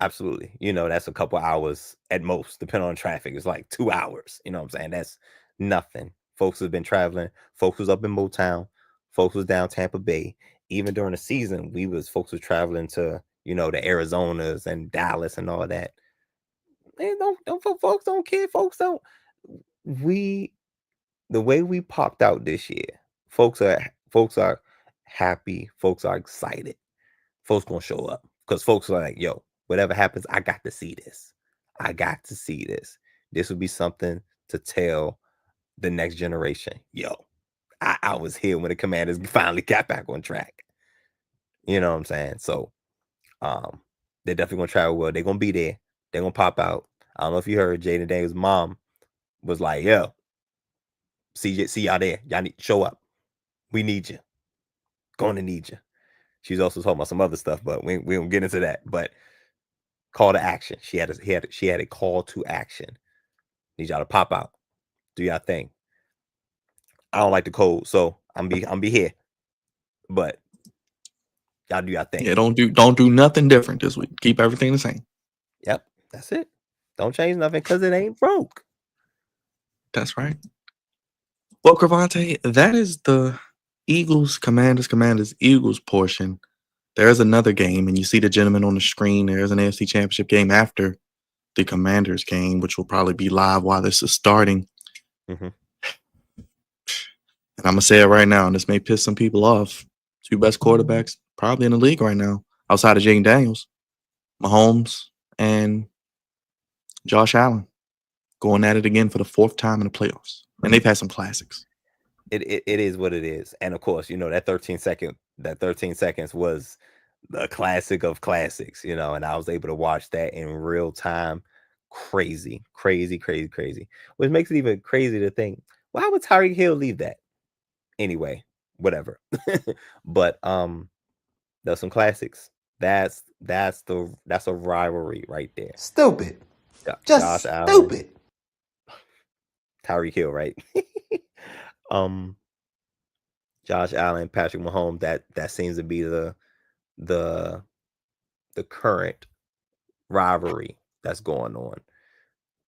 Absolutely. That's a couple hours at most, depending on traffic. It's like 2 hours. You know what I'm saying? That's nothing. Folks have been traveling. Folks was up in Motown. Folks was down Tampa Bay. Even during the season, folks was traveling to, the Arizonas and Dallas and all that. They folks don't care. Folks don't. The way we popped out this year, folks are happy. Folks are excited. Folks gonna show up because folks are like, yo, whatever happens, I got to see this. This would be something to tell the next generation. Yo, I was here when the Commanders finally got back on track. You know what I'm saying? So, they're definitely gonna travel well. They're gonna be there. They're gonna pop out. I don't know if you heard Jaden Daniels' mom was like, yo, see y'all there. Y'all need to show up. We need you. Gonna need you. She's also talking about some other stuff, but we don't get into that. But call to action. She had a call to action. Need y'all to pop out. Do y'all thing. I don't like the cold, so I'm be here. But y'all do y'all thing. Yeah, don't do nothing different this week. Keep everything the same. Yep, that's it. Don't change nothing because it ain't broke. That's right. Well, Crevonte, that is the Eagles, Commanders, Eagles portion. There's another game, and you see the gentleman on the screen. There's an AFC Championship game after the Commanders game, which will probably be live while this is starting. Mm-hmm. And I'm going to say it right now, and this may piss some people off. Two best quarterbacks probably in the league right now, outside of Jaden Daniels, Mahomes and Josh Allen, going at it again for the fourth time in the playoffs. And they've had some classics. It is what it is. And of course, that 13 seconds was the classic of classics, and I was able to watch that in real time. Crazy. Which makes it even crazy to think, why would Tyreek Hill leave that? Anyway, whatever. But there's some classics. That's a rivalry right there. Stupid. Just Josh stupid. Allen, Tyreek Hill, right? Josh Allen, Patrick Mahomes, that seems to be the current rivalry that's going on.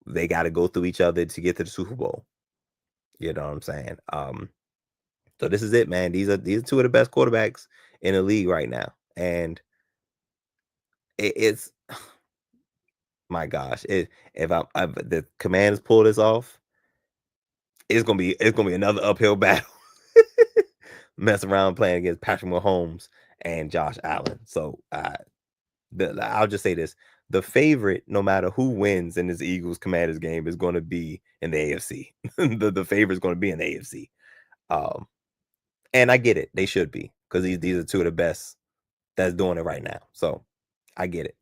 They got to go through each other to get to the Super Bowl. You know what I'm saying? So this is it, man. These are two of the best quarterbacks in the league right now, and it's my gosh, if the Commanders pull this off, it's gonna be another uphill battle. Mess around playing against Patrick Mahomes and Josh Allen. So I'll just say this: the favorite, no matter who wins in this Eagles Commanders game, is going to be in the AFC. the favorite is going to be in the AFC. And I get it; they should be, because these are two of the best that's doing it right now. So I get it.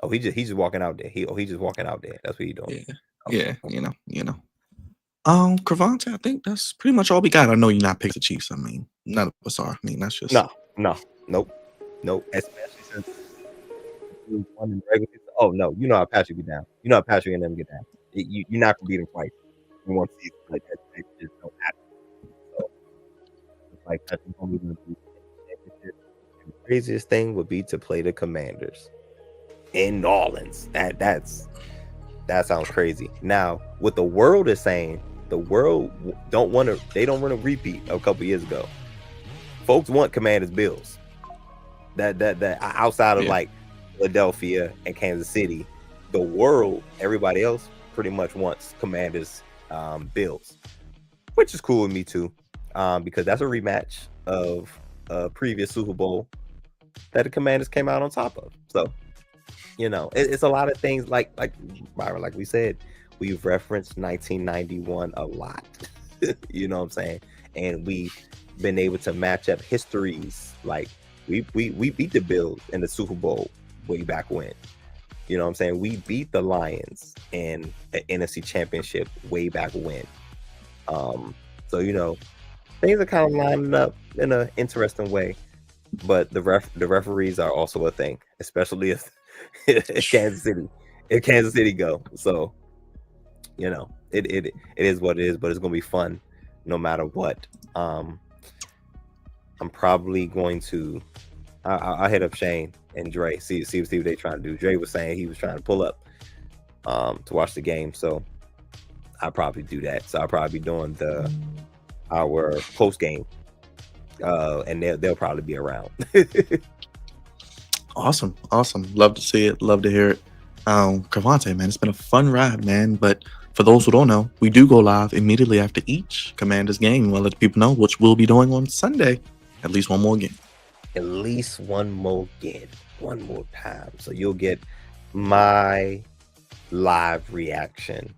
Oh, he's just walking out there. He's just walking out there. That's what he's doing. Yeah, you know. Crevonte, I think that's pretty much all we got. I know you're not picking the Chiefs. I mean, none of us are. I mean, that's just nope. Especially since we won in regular season. Oh no, you know how Patrick get down. You know how Patrick and them get down. You're not gonna beat them twice in one season like that. It just don't happen. So it's like Patrick only gonna beat the craziest thing would be to play the Commanders in New Orleans. That sounds crazy. Now, what the world is saying, the world don't want to repeat a couple years ago. Folks want Commanders Bills. That outside of like Philadelphia and Kansas City, the world, everybody else pretty much wants Commanders Bills, which is cool with me too, because that's a rematch of a previous Super Bowl that the Commanders came out on top of. So, you know, it's a lot of things like Byron, like we said, we've referenced 1991 a lot. You know what I'm saying? And we've been able to match up histories. Like we beat the Bills in the Super Bowl way back when. You know what I'm saying? We beat the Lions in an NFC Championship way back when. So, you know, things are kind of lining up in an interesting way. But the referees are also a thing, especially if Kansas City go. So, you know, it is what it is, but it's gonna be fun no matter what. I'm probably going to I'll hit up Shane and Dre, see what they trying to do. Dre was saying he was trying to pull up to watch the game, so I'll probably do that. So I'll probably be doing our post game, and they'll probably be around. Awesome. Love to see it. Love to hear it. Crevonte, man, it's been a fun ride, man. But for those who don't know, we do go live immediately after each Commanders game. We'll let people know, which we'll be doing on Sunday. At least one more game. At least one more time. So you'll get my live reaction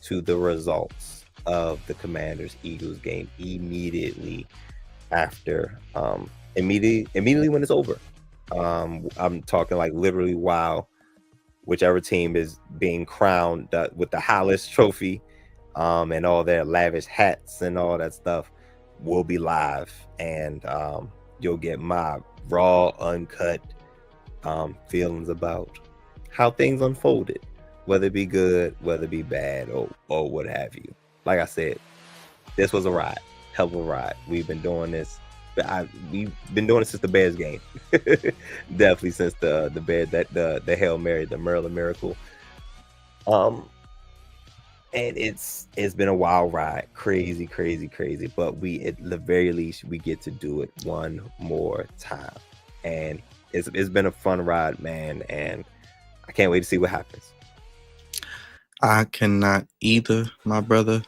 to the results of the Commanders Eagles game immediately after, immediately when it's over. I'm talking like literally while whichever team is being crowned with the Hollis Trophy, and all their lavish hats and all that stuff will be live, and you'll get my raw, uncut feelings about how things unfolded, whether it be good, whether it be bad, or what have you. Like I said, this was a ride, hell of a ride. We've been doing this. We've been doing it since the Bears game. Definitely since the Bears, the Hail Mary, the Maryland Miracle. And it's been a wild ride, crazy. But at the very least, we get to do it one more time, and it's been a fun ride, man. And I can't wait to see what happens. I cannot either, my brother.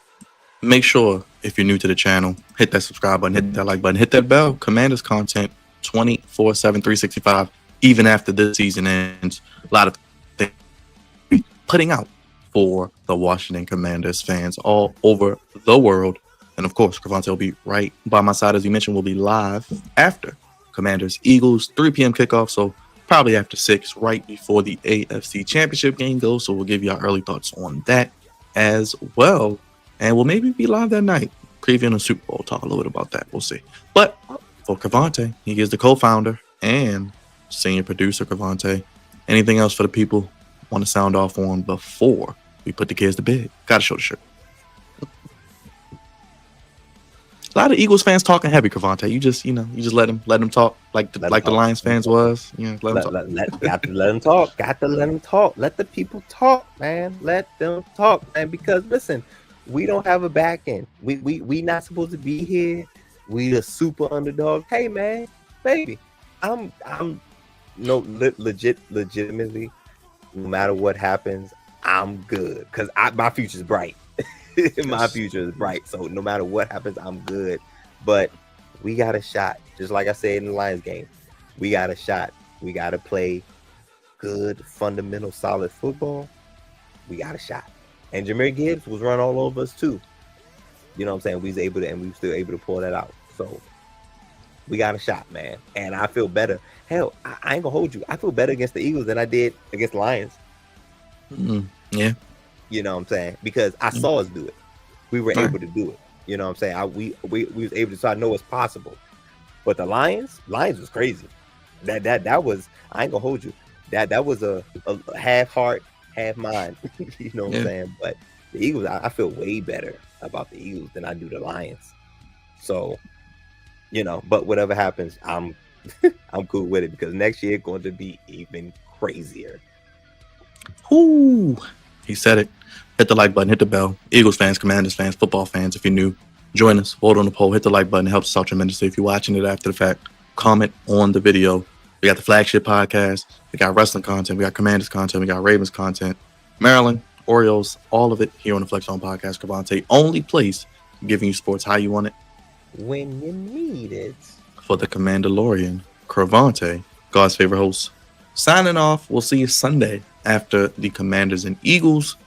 Make sure, if you're new to the channel, hit that subscribe button, hit that like button, hit that bell. Commanders content 24/7, 365, even after this season ends. A lot of things putting out for the Washington Commanders fans all over the world. And of course, Crevonte will be right by my side. As you mentioned, we'll be live after Commanders Eagles, 3 p.m. kickoff. So probably after 6, right before the AFC Championship game goes. So we'll give you our early thoughts on that as well. And we'll maybe be live that night, previewing the Super Bowl, talk a little bit about that. We'll see. But for Crevonte, he is the co-founder and senior producer. Crevonte, anything else for the people want to sound off on before we put the kids to bed? Gotta show the shirt. A lot of Eagles fans talking heavy, Crevonte. You just let them talk like the Lions fans was. Yeah, let them talk. Got to let them talk. Got to let them talk. Let the people talk, man. Let them talk, man. Because listen, we don't have a back end. We not supposed to be here. We a super underdog. Hey, man, baby, I'm legitimately. no matter what happens, I'm good because my future's bright. My future is bright. So no matter what happens, I'm good. But we got a shot. Just like I said in the Lions game, we got a shot. We got to play good, fundamental, solid football. We got a shot. And Jahmyr Gibbs was run all over us too. You know what I'm saying? We was able to, and we were still able to pull that out. So we got a shot, man. And I feel better. Hell, I ain't gonna hold you. I feel better against the Eagles than I did against the Lions. Yeah. You know what I'm saying? Because I saw us do it. We were able to do it. You know what I'm saying? We was able to, so I know it's possible. But the Lions was crazy. That was, I ain't gonna hold you. That was a half heart, half mind. You know what I'm saying? But the Eagles, I feel way better about the Eagles than I do the Lions. So, you know, but whatever happens, I'm cool with it because next year going to be even crazier. Ooh, he said it. Hit the like button, hit the bell. Eagles fans, Commanders fans, football fans, if you're new, join us. Vote on the poll, hit the like button. It helps us out tremendously. If you're watching it after the fact, comment on the video. We got the flagship podcast. We got wrestling content. We got Commanders content. We got Ravens content. Maryland, Orioles, all of it here on the Flex Zone Podcast. Crevonte, only place giving you sports how you want it. When you need it. For the Commanderlorain, Crevonte, God's favorite host. Signing off. We'll see you Sunday after the Commanders and Eagles.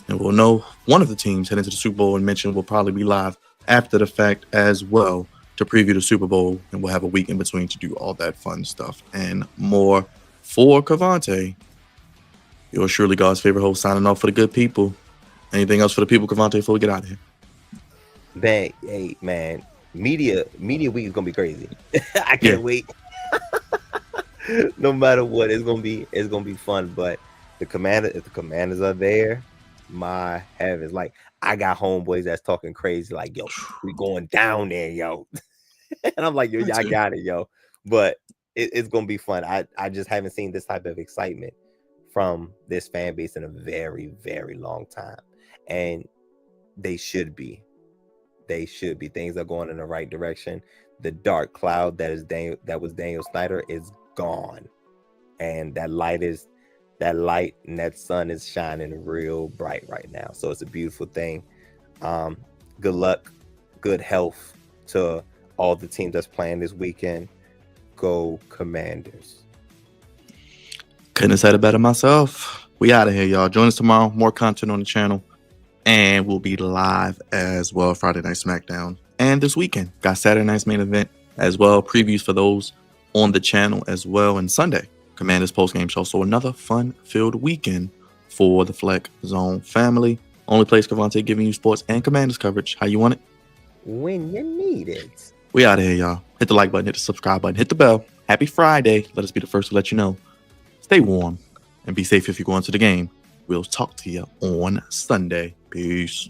And we'll know one of the teams heading to the Super Bowl and mention will probably be live after the fact as well to preview the Super Bowl. And we'll have a week in between to do all that fun stuff and more. For Crevonte, yours surely God's favorite host, signing off for the good people. Anything else for the people, Crevonte, before we get out of here? Man, hey, man. Media week is gonna be crazy. I can't wait. No matter what, it's gonna be fun. But if the Commanders are there, my heavens, like I got homeboys that's talking crazy, like, yo, we going down there, yo. And I'm like, yo, y'all got it, yo. But it's gonna be fun. I just haven't seen this type of excitement from this fan base in a very, very long time. And they should be. Things are going in the right direction. The dark cloud that was Daniel Snyder is gone, and that light and that sun is shining real bright right now. So it's a beautiful thing. Good luck, good health to all the teams that's playing this weekend. Go Commanders. Couldn't have said it better myself. We out of here, y'all. Join us tomorrow. More content on the channel. And we'll be live as well Friday Night SmackDown. And this weekend, got Saturday night's main event as well. Previews for those on the channel as well. And Sunday, Commanders post-game show. So another fun-filled weekend for the Flex Zone family. Only place Crevonte giving you sports and Commanders coverage. How you want it? When you need it. We out of here, y'all. Hit the like button, hit the subscribe button, hit the bell. Happy Friday. Let us be the first to let you know. Stay warm and be safe if you go into the game. We'll talk to you on Sunday. Peace.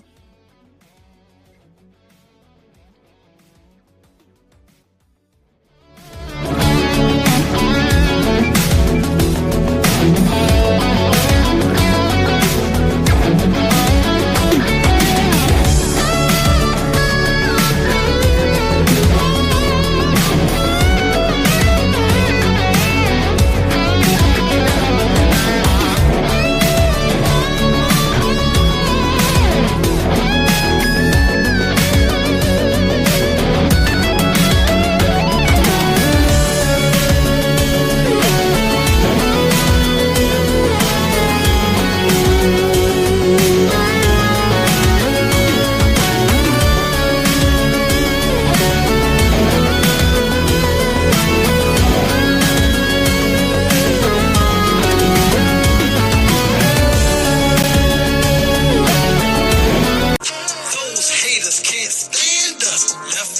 Those haters can't stand us. Left